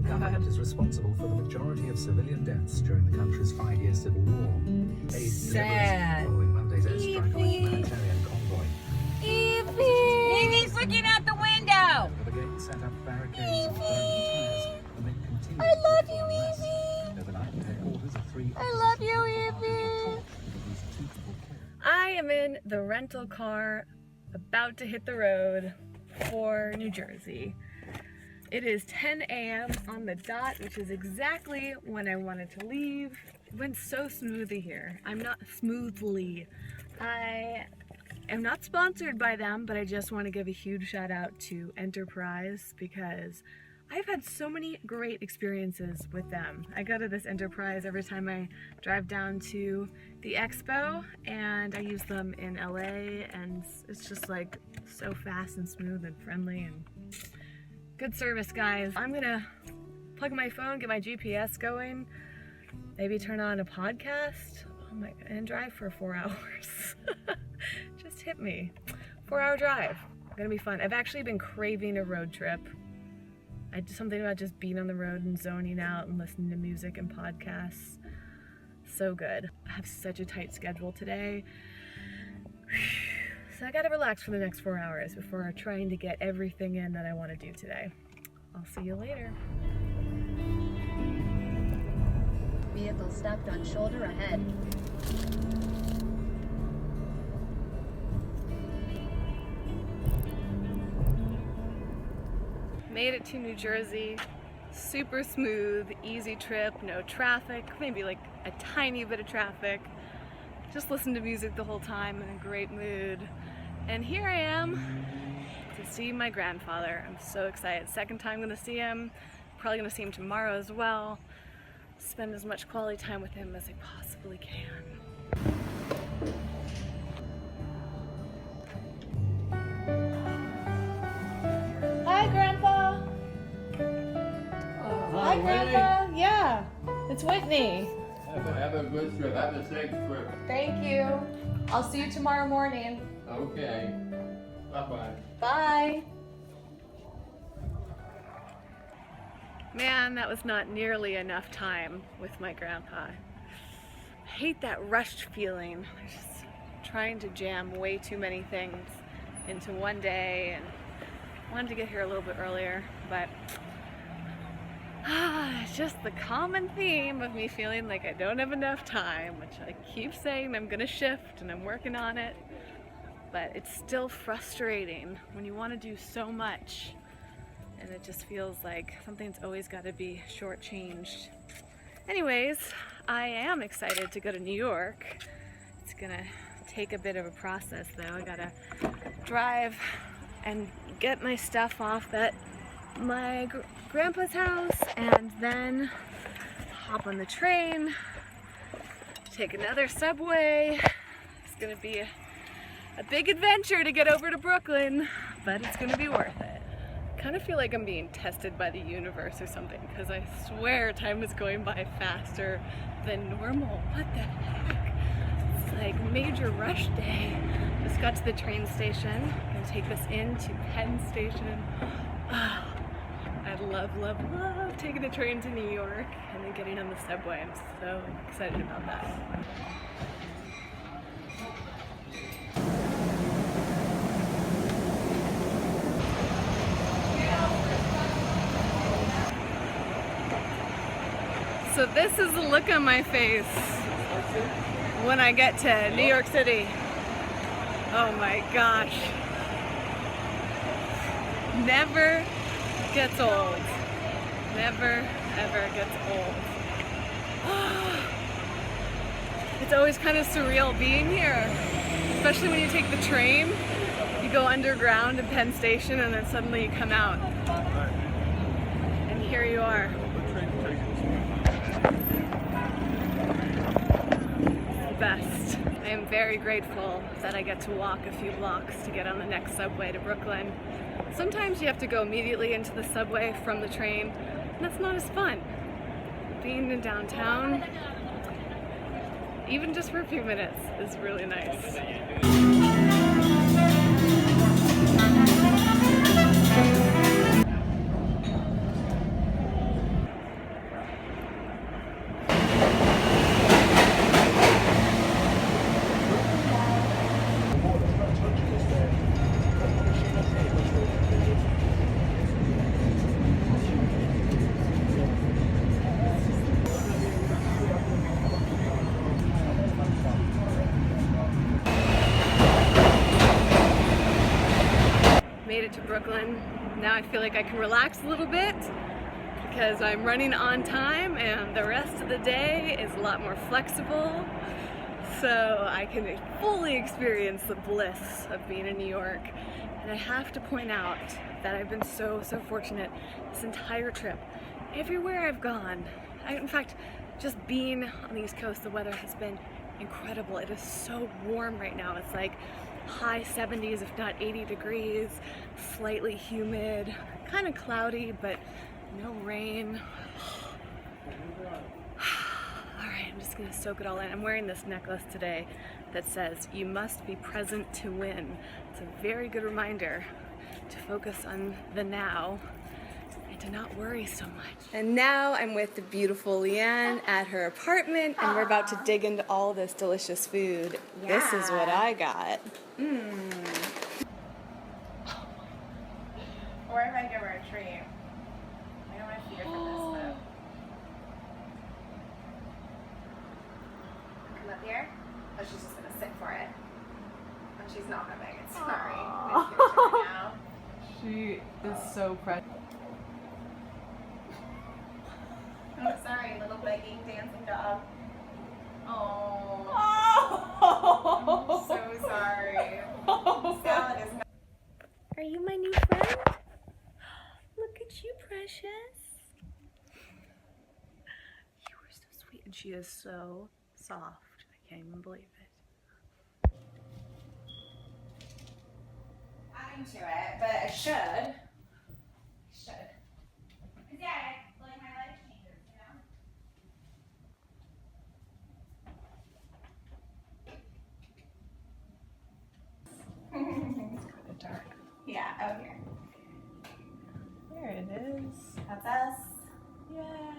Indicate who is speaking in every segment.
Speaker 1: government is responsible for the majority of civilian deaths during the country's 5-year civil war. Aid
Speaker 2: Sad.
Speaker 1: following Monday's airstrike on a humanitarian convoy.
Speaker 2: Evie's looking out the window.
Speaker 1: The brigade set up barricades and burned tires amid continuing
Speaker 2: I love you,
Speaker 1: unrest.
Speaker 2: Evie.
Speaker 1: Overnight, headquarters of 3
Speaker 2: I love you,
Speaker 1: opposition political
Speaker 2: Evie.
Speaker 1: parties were torched with at least 2 people killed.
Speaker 3: I am in the rental car about to hit the road for New Jersey. It is 10 a.m. on the dot, which is exactly when I wanted to leave. It went so smoothly here. I am not sponsored by them, but I just want to give a huge shout out to Enterprise because I've had so many great experiences with them. I go to this Enterprise every time I drive down to the expo, and I use them in LA, and it's just like so fast and smooth and friendly and good service, guys. I'm gonna plug my phone, get my GPS going, maybe turn on a podcast, and drive for 4 hours. Just hit me. 4-hour drive. Gonna be fun. I've actually been craving a road trip. Something about just being on the road and zoning out and listening to music and podcasts. So good. I have such a tight schedule today. So I gotta relax for the next 4 hours before trying to get everything in that I want to do today. I'll see you later.
Speaker 4: Vehicle stopped on shoulder ahead.
Speaker 3: Made it to New Jersey. Super smooth, easy trip, no traffic, maybe like a tiny bit of traffic. Just listened to music the whole time, in a great mood. And here I am to see my grandfather. I'm so excited. Second time I'm gonna see him. Probably gonna see him tomorrow as well. Spend as much quality time with him as I possibly can. Hi, Grandpa. Hi, Grandpa. Yeah, it's Whitney.
Speaker 5: Have a good trip. Have a safe trip.
Speaker 3: Thank you. I'll see you tomorrow morning.
Speaker 5: Okay. Bye-bye.
Speaker 3: Bye. Man, that was not nearly enough time with my grandpa. I hate that rushed feeling. I'm just trying to jam way too many things into one day, and wanted to get here a little bit earlier, but it's just the common theme of me feeling like I don't have enough time, which I keep saying I'm gonna shift and I'm working on it, but it's still frustrating when you want to do so much and it just feels like something's always got to be shortchanged. Anyways, I am excited to go to New York. It's gonna take a bit of a process though. I gotta drive and get my stuff off at my grandpa's house and then hop on the train, take another subway. It's gonna be a big adventure to get over to Brooklyn, but it's gonna be worth it. I kind of feel like I'm being tested by the universe or something, because I swear time is going by faster than normal. What the heck? It's like major rush day. Just got to the train station. Gonna take this into Penn Station. I love taking the train to New York and then getting on the subway. I'm so excited about that. So this is the look on my face when I get to New York City. Oh my gosh. Never gets old. Never, ever gets old. It's always kind of surreal being here, especially when you take the train. You go underground at Penn Station and then suddenly you come out. And here you are. Best. I am very grateful that I get to walk a few blocks to get on the next subway to Brooklyn. Sometimes you have to go immediately into the subway from the train, and that's not as fun. Being in downtown, even just for a few minutes, is really nice. to Brooklyn. Now I feel like I can relax a little bit because I'm running on time and the rest of the day is a lot more flexible. So I can fully experience the bliss of being in New York. And I have to point out that I've been so fortunate this entire trip. Everywhere I've gone, in fact, just being on the East Coast, the weather has been incredible. It is so warm right now. It's like high 70s, if not 80 degrees, slightly humid, kind of cloudy, but no rain. All right, I'm just gonna soak it all in. I'm wearing this necklace today that says, "You must be present to win." It's a very good reminder to focus on the now and to not worry so much. And now I'm with the beautiful Leanne at her apartment, and we're about to dig into all this delicious food. Yeah. This is what I got.
Speaker 6: Or if I give her a treat. I don't want to feed her from this, but... Come up here. Oh, she's just going to sit for it. And she's not having it. Sorry. I'm going to give it to her now.
Speaker 3: She is so precious.
Speaker 6: Oh, sorry, little begging, dancing dog. Oh. I'm so sorry. Salad is not...
Speaker 3: Are you my new friend? Look at you, precious. You are so sweet. And she is so soft. I can't even believe it.
Speaker 6: Adding to it, but I should. Because, yeah, like my life changes, you know?
Speaker 3: It's kind of dark.
Speaker 6: Yeah, oh, here.
Speaker 3: There it is.
Speaker 6: That's us.
Speaker 3: Yeah.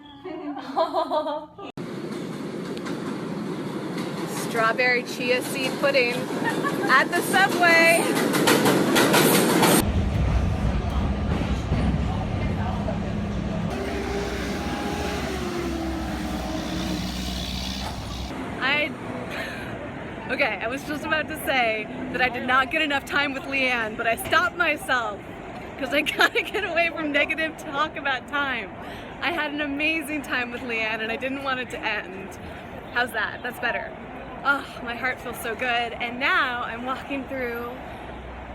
Speaker 3: Strawberry chia seed pudding at the Subway. Okay, I was just about to say that I did not get enough time with Leanne, but I stopped myself because I gotta get away from negative talk about time. I had an amazing time with Leanne and I didn't want it to end. How's that? That's better. Oh, my heart feels so good. And now I'm walking through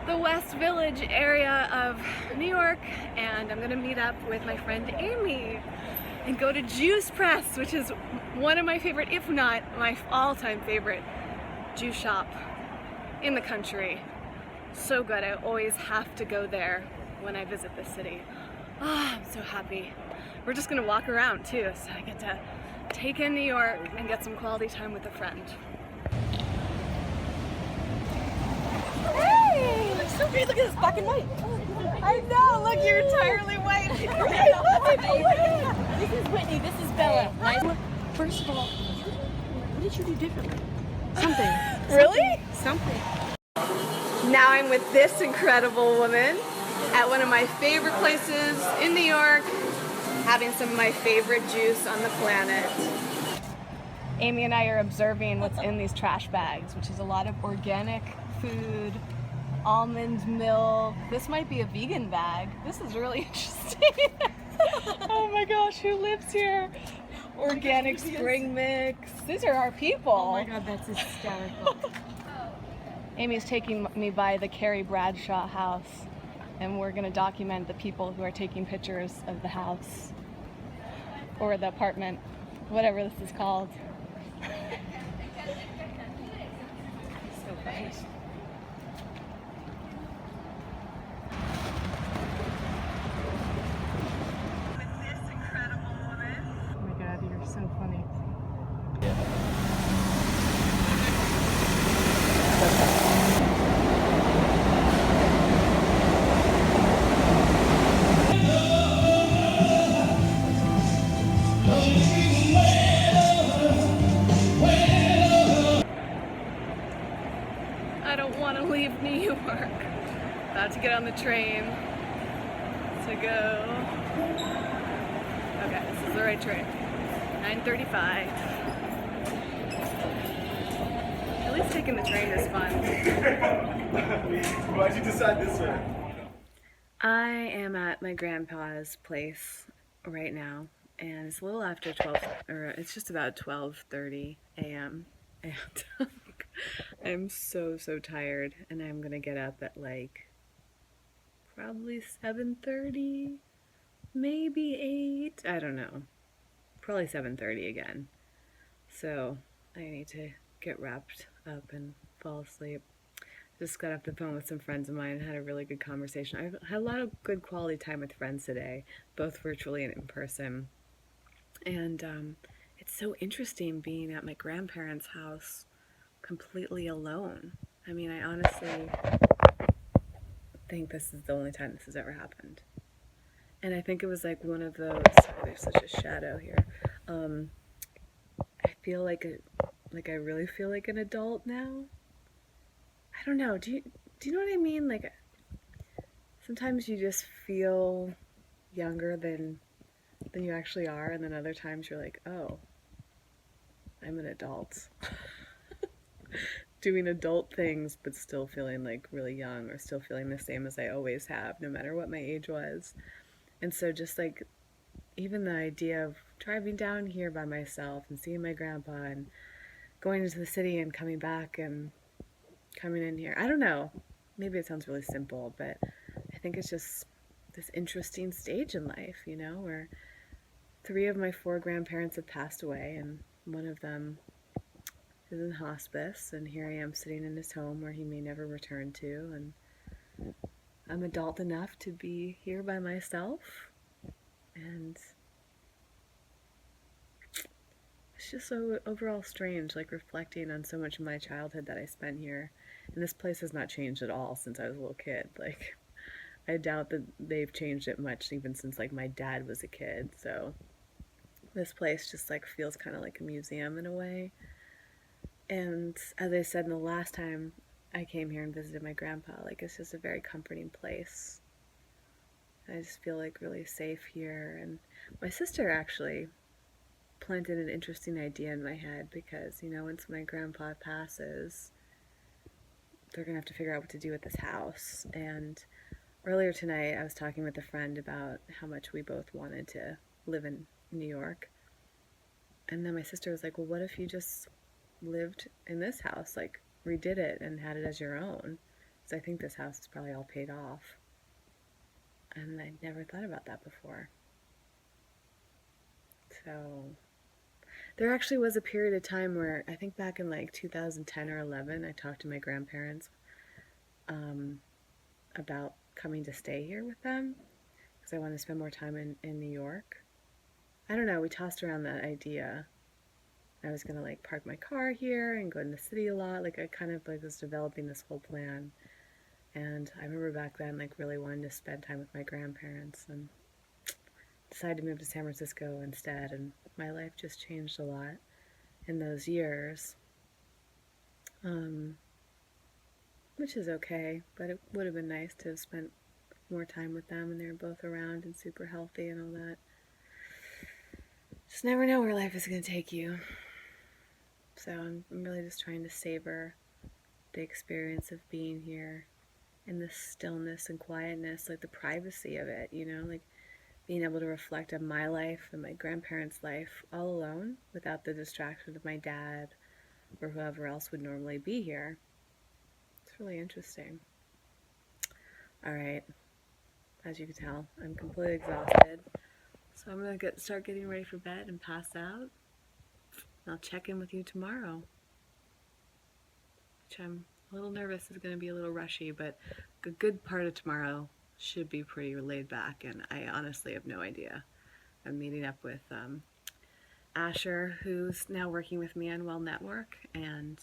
Speaker 3: the West Village area of New York and I'm gonna meet up with my friend Amy and go to Juice Press, which is one of my favorite, if not my all-time favorite juice shop in the country. So good. I always have to go there when I visit this city. Oh, I'm so happy. We're just gonna walk around too, so I get to take in New York and get some quality time with a friend. Hey! You look so great. Look at this, black and white. I know. Look, you're entirely white.
Speaker 2: This is Whitney. This is Bella. Nice. First of all, what did you do differently? Something.
Speaker 3: Really?
Speaker 2: Something.
Speaker 3: Now I'm with this incredible woman at one of my favorite places in New York, having some of my favorite juice on the planet. Amy and I are observing what's in these trash bags, which is a lot of organic food, almond milk. This might be a vegan bag. This is really interesting. Oh my gosh, who lives here? Organic spring mix. These are our people.
Speaker 2: Oh my god, that's hysterical.
Speaker 3: Amy's taking me by the Carrie Bradshaw house, and we're going to document the people who are taking pictures of the house or the apartment, whatever this is called. So funny. Oh my god, you're so funny. I don't want to leave New York. About to get on the train to go. Okay, this is the right train. 9:35. At least taking the train is fun.
Speaker 7: Why'd you decide this way?
Speaker 3: I am at my grandpa's place right now, and it's a little after 12, or it's just about 12:30 a.m. And I'm so tired, and I'm gonna get up at like probably 7:30, maybe 8. I don't know. Probably 7:30 again. So I need to get wrapped up and fall asleep. Just got off the phone with some friends of mine and had a really good conversation. I've had a lot of good quality time with friends today, both virtually and in person. And it's so interesting being at my grandparents' house completely alone. I mean, I honestly think this is the only time this has ever happened. And I think it was like one of those, sorry, there's such a shadow here. I feel like I really feel like an adult now. I don't know. Do you know what I mean? Like sometimes you just feel younger than you actually are, and then other times you're like, oh, I'm an adult. Doing adult things, but still feeling like really young, or still feeling the same as I always have, no matter what my age was. And so just like even the idea of driving down here by myself and seeing my grandpa and going into the city and coming back and coming in here. I don't know. Maybe it sounds really simple, but I think it's just this interesting stage in life, you know, where 3 of my 4 grandparents have passed away, and one of them is in hospice, and here I am sitting in his home where he may never return to, and I'm adult enough to be here by myself, and it's just so overall strange, like reflecting on so much of my childhood that I spent here. And this place has not changed at all since I was a little kid. Like, I doubt that they've changed it much even since like my dad was a kid. So this place just like feels kind of like a museum in a way. And as I said in the last time I came here and visited my grandpa, like it's just a very comforting place. I just feel like really safe here. And my sister actually planted an interesting idea in my head because, you know, once my grandpa passes, they're gonna have to figure out what to do with this house. And earlier tonight I was talking with a friend about how much we both wanted to live in New York. And then my sister was like, well, what if you just lived in this house, like redid it and had it as your own? Because I think this house is probably all paid off. And I'd never thought about that before. So there actually was a period of time where I think back in like 2010 or 11, I talked to my grandparents about coming to stay here with them because I wanted to spend more time in New York. I don't know, we tossed around that idea. I was gonna like park my car here and go in the city a lot. Like I kind of like was developing this whole plan. And I remember back then like really wanting to spend time with my grandparents, and decided to move to San Francisco instead, and my life just changed a lot in those years, which is okay, but it would have been nice to have spent more time with them, and they were both around and super healthy and all that. Just never know where life is going to take you. So I'm really just trying to savor the experience of being here in the stillness and quietness, like the privacy of it, you know, like being able to reflect on my life and my grandparents' life all alone without the distraction of my dad or whoever else would normally be here. It's really interesting. All right, as you can tell, I'm completely exhausted, so I'm going to start getting ready for bed and pass out. I'll check in with you tomorrow, which I'm a little nervous is going to be a little rushy, but a good part of tomorrow should be pretty laid back, and I honestly have no idea. I'm meeting up with Asher, who's now working with me on Well Network, and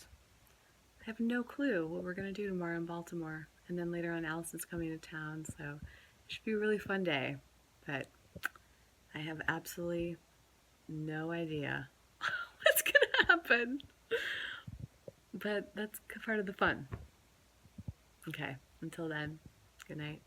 Speaker 3: I have no clue what we're going to do tomorrow in Baltimore. And then later on, Allison's coming to town, so it should be a really fun day, but I have absolutely no idea what's going to happen. But that's part of the fun. Okay, until then, good night.